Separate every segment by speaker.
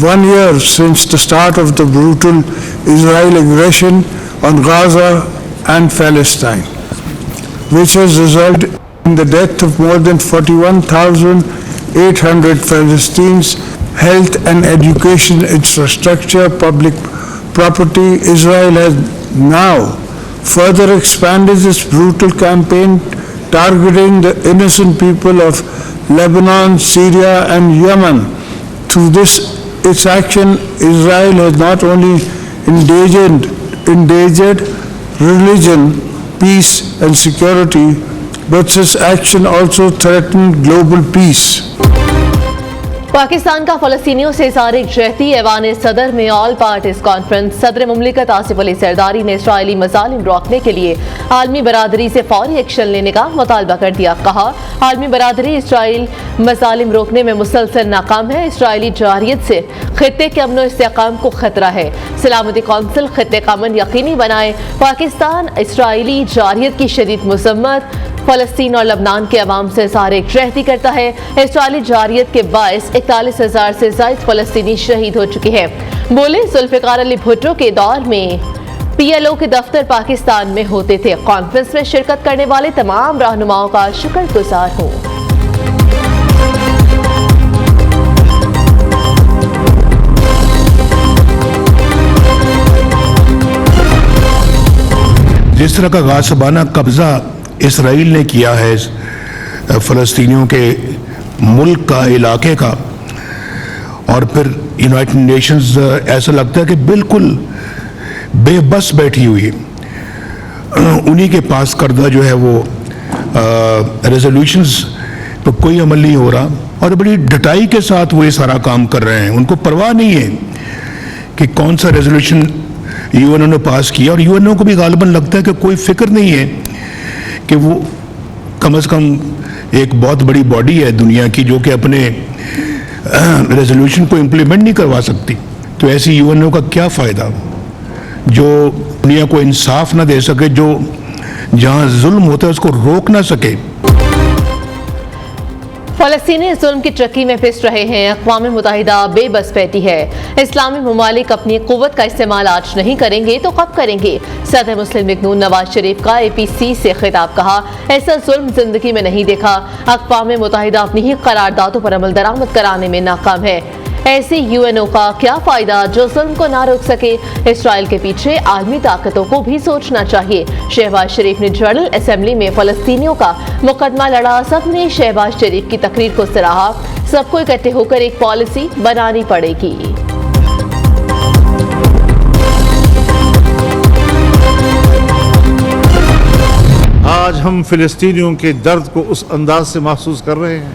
Speaker 1: 1 year since the start of the brutal Israeli aggression on Gaza and Palestine, which has resulted in the death of more than 41,800 Palestinians. Health and education infrastructure, public property. Israel has now further expanded its brutal campaign targeting the innocent people of Lebanon, Syria, and Yemen. Through its action, Israel has not only endangered religion, peace, and security, but its action also threatened global peace.
Speaker 2: Pakistan का फ़लस्तीनियों से इज़हार यकजहती ऐवान सदर में all parties conference. सदर मुमलिकत आसिफ अली सरदारी ने Israeli मज़ालिम रोकने के लिए आलमी बरादरी से फौरी एक्शन लेने का मुतालबा कर दिया। कहा, आलमी बरादरी इसराइल मज़ालिम रोकने में मुसलसल नाकाम है। इसराइली जारियत से खित्ते के अमन व इस्तेहकाम को खतरा है। सलामती कौंसिल खित्ते का अमन यकीनी बनाए। पाकिस्तान इसराइली जारियत की शदीद मज़म्मत फ़लस्तीन और लबनान के अवाम से इज़हार यकजहती करता है। इसराइली जारियत के बायस 41,000 से ज़ायद फ़लस्तीनी शहीद हो चुके हैं। बोले, जुल्फ़िकार अली भुट्टो के दौर में PLO के दफ्तर पाकिस्तान में होते थे। कॉन्फ्रेंस में शिरकत करने वाले तमाम रहनुमाओं का शुक्रगुजार हूँ।
Speaker 3: जिस तरह का गासिबाना कब्ज़ा इसराइल ने किया है फ़लस्तीनियों के मुल्क का, इलाके का, और फिर यूनाइटेड नेशंस ऐसा लगता है कि बिल्कुल बेबस बैठी हुई है। उन्हीं के पास करदा जो है वो रेजोल्यूशंस पर कोई अमल नहीं हो रहा, और बड़ी डटाई के साथ वो ये सारा काम कर रहे हैं। उनको परवाह नहीं है कि कौन सा रेजोल्यूशन यूएनओ ने पास किया, और यूएनओ को भी गालिबन लगता है कि कोई फिक्र नहीं है कि वो कम से कम एक बहुत बड़ी बॉडी है दुनिया की जो कि अपने रेजोल्यूशन को इम्प्लीमेंट नहीं करवा सकती। तो ऐसी यूएनओ का क्या फ़ायदा जो दुनिया को इंसाफ ना दे सके, जो जहाँ जुल्म होता है उसको रोक ना सके।
Speaker 2: फ़लस्तीनी जुल्म की चक्की में पिस रहे हैं। अक़वाम मुत्तहिदा बेबस बैठी है। इस्लामी ममालिक अपनी क़ुव्वत का इस्तेमाल आज नहीं करेंगे तो कब करेंगे? सदर मुस्लिम लीग नून नवाज शरीफ का APC से खिताब। कहा, ऐसा जुल्म जिंदगी में नहीं देखा। अक़वाम मुत्तहिदा अपनी ही करारदादों पर अमल दरामद कराने में नाकाम है। ऐसी UNO का क्या फ़ायदा जो जुल्म को ना रोक सके? इसराइल के पीछे आलमी ताकतों को भी सोचना चाहिए। शहबाज शरीफ ने जनरल असेंबली में फ़लस्तीनियों का मुकदमा लड़ा। सबने शहबाज शरीफ की तकरीर को सराहा। सबको इकट्ठे होकर एक पॉलिसी बनानी पड़ेगी।
Speaker 4: आज हम फ़िलिस्तीनियों के दर्द को उस अंदाज से महसूस कर रहे हैं।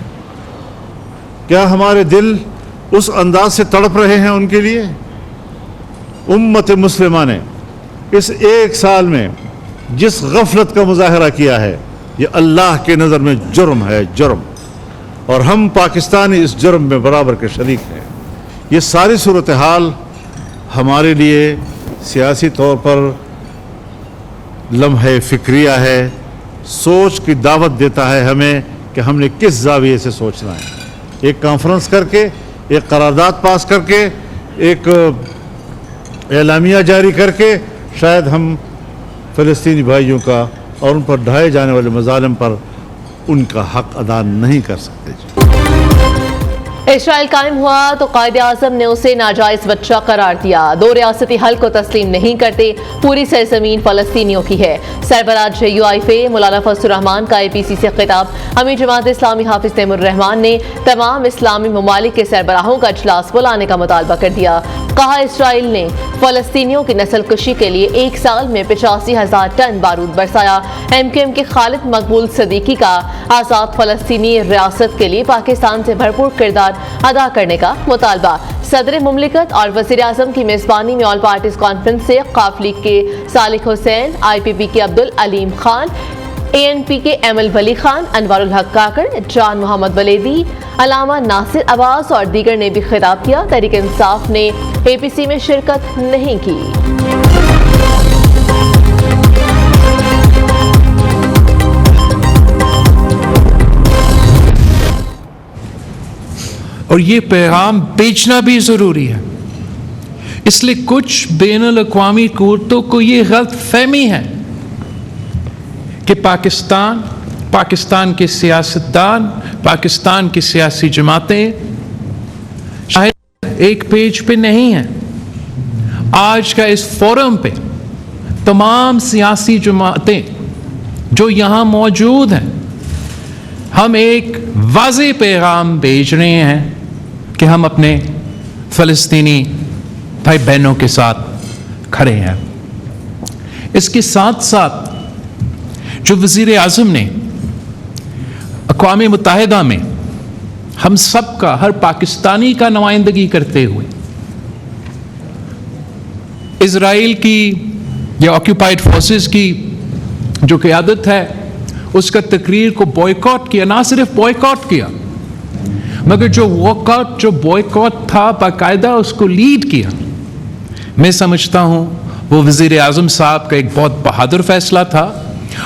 Speaker 4: क्या हमारे दिल उस अंदाज से तड़प रहे हैं उनके लिए? उम्मत मुस्लिमा ने इस एक साल में जिस गफलत का मुजाहरा किया है, ये अल्लाह के नज़र में जुर्म है, जुर्म। और हम पाकिस्तानी इस जुर्म में बराबर के शरीक हैं। ये सारी सूरत हाल हमारे लिए सियासी तौर पर लम्हे फ़िक्रिया है, सोच की दावत देता है हमें कि हमने किस ज़ाविये से सोचना है। एक कॉन्फ्रेंस करके, एक करारदाद पास करके, एक एलामिया जारी करके शायद हम फ़लस्तीनी भाइयों का और उन पर ढाए जाने वाले मज़ालिम पर उनका हक अदा नहीं कर सकते।
Speaker 2: इसराइल कायम हुआ तो कायदे आज़म ने उसे नाजायज़ बच्चा करार दिया। 2 रियासती हल को तस्लीम नहीं करते। पूरी सरजमीन फ़लस्तीनियों की है। सरबराह JUIFA मौलाना फजलुर रहमान का APC से खिताब। अमीर जमात इस्लामी हाफिज तैमूर रहमान ने तमाम इस्लामी ममालिक के सरबराहों का इजलास बुलाने का मुतालबा कर दिया। कहा, इसराइल ने फ़लस्तीनियों की नस्ल कुशी के लिए एक साल में 85,000 टन बारूद बरसाया। MKM के खालिद मकबूल सदीकी का आज़ाद फ़लस्तीनी रियासत के लिए पाकिस्तान से भरपूर किरदार अदा करने का मुतालबा। सदर मुमलिकत और वज़ीर आज़म की मेज़बानी में ऑल पार्टीज कॉन्फ्रेंस से क़ाफ लीग के सालिक हुसैन, IPP के अब्दुल अलीम खान, ANP के एमल वली खान, अनवारुल हक काकड़, जान मोहम्मद वलेदी, अलामा नासिर अब्बास और दीगर ने भी खिताब किया। तहरीक इंसाफ ने APC में शिरकत नहीं की।
Speaker 5: اور یہ پیغام بیچنا بھی ضروری ہے. اس لیے کچھ بین الاقوامی قوتوں کو یہ غلط فہمی ہے کہ پاکستان کے سیاستدان، پاکستان کی سیاسی جماعتیں شاید ایک پیج پہ نہیں ہیں. آج کا اس فورم پہ تمام سیاسی جماعتیں جو یہاں موجود ہیں، ہم ایک واضح پیغام بھیج رہے ہیں کہ ہم اپنے فلسطینی بھائی بہنوں کے ساتھ کھڑے ہیں. اس کے ساتھ ساتھ جو وزیر اعظم نے اقوام متحدہ میں ہم سب کا، ہر پاکستانی کا نمائندگی کرتے ہوئے اسرائیل کی یا آکیوپائڈ فورسز کی جو قیادت ہے اس کا تقریر کو بوائیکاٹ کیا. نہ صرف بوائیکاٹ کیا مگر جو بوائیکاٹ تھا باقاعدہ اس کو لیڈ کیا. میں سمجھتا ہوں وہ وزیر اعظم صاحب کا ایک بہت بہادر فیصلہ تھا،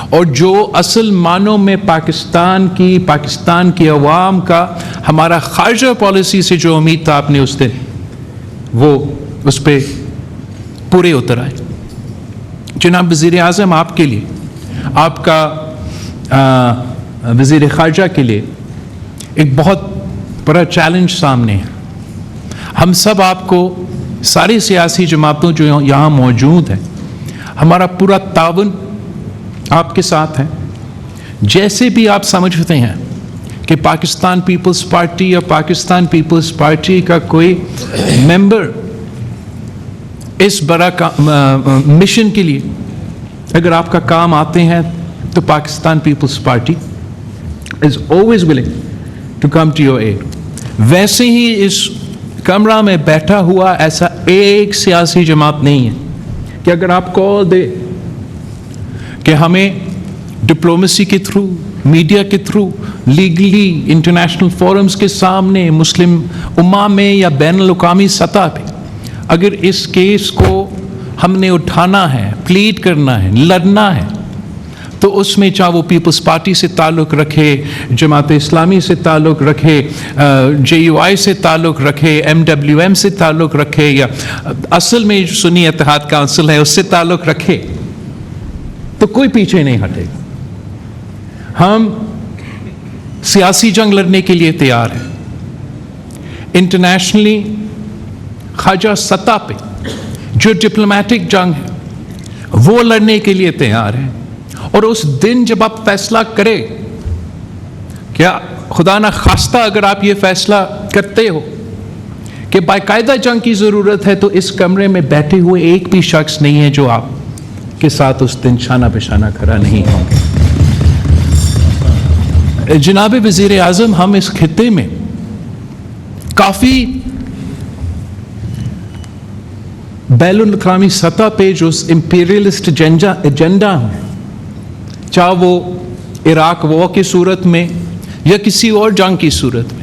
Speaker 5: اور جو اصل معنوں میں پاکستان کی عوام کا ہمارا خارجہ پالیسی سے جو امید تھا آپ نے اس دن، وہ اس پہ پورے اتر آئے. جناب وزیر اعظم، آپ کے لیے، آپ کا وزیر خارجہ کے لیے ایک بہت بڑا چیلنج سامنے ہے. ہم سب آپ کو، ساری سیاسی جماعتوں جو یہاں موجود ہیں، ہمارا پورا تعاون آپ کے ساتھ ہے. جیسے بھی آپ سمجھتے ہیں کہ پاکستان پیپلز پارٹی یا پاکستان پیپلز پارٹی کا کوئی ممبر اس بڑا مشن کے لیے اگر آپ کا کام آتے ہیں تو Pakistan Peoples Party is always willing to come to your aid. ویسے ہی اس کمرہ میں بیٹھا ہوا ایسا ایک سیاسی جماعت نہیں ہے کہ اگر آپ کال دے کہ ہمیں ڈپلومیسی کے تھرو، میڈیا کے تھرو، لیگلی انٹرنیشنل فورمز کے سامنے، مسلم امہ میں یا بین الاقوامی سطح پہ اگر اس کیس کو ہم نے اٹھانا ہے، پلیڈ کرنا ہے، لڑنا ہے، تو اس میں چاہے وہ پیپلز پارٹی سے تعلق رکھے، جماعت اسلامی سے تعلق رکھے، JUI سے تعلق رکھے، MWM سے تعلق رکھے، یا اصل میں جو سنی اتحاد کونسل ہے اس سے تعلق رکھے، تو کوئی پیچھے نہیں ہٹے گا. ہم سیاسی جنگ لڑنے کے لیے تیار ہیں. انٹرنیشنلی خارجہ سطح پہ جو ڈپلومیٹک جنگ ہے وہ لڑنے کے لیے تیار ہیں. اور اس دن جب آپ فیصلہ کریں، کیا خدا نہ خواستہ اگر آپ یہ فیصلہ کرتے ہو کہ باقاعدہ جنگ کی ضرورت ہے، تو اس کمرے میں بیٹھے ہوئے ایک بھی شخص نہیں ہے جو آپ کے ساتھ اس دن شانہ بشانہ کھڑا نہیں ہوں گے. جناب وزیر اعظم، ہم اس خطے میں کافی بین الاقوامی سطح پہ جو امپیریلسٹ ایجنڈا ہے، چاہے وہ عراق وار کی صورت میں یا کسی اور جنگ کی صورت میں،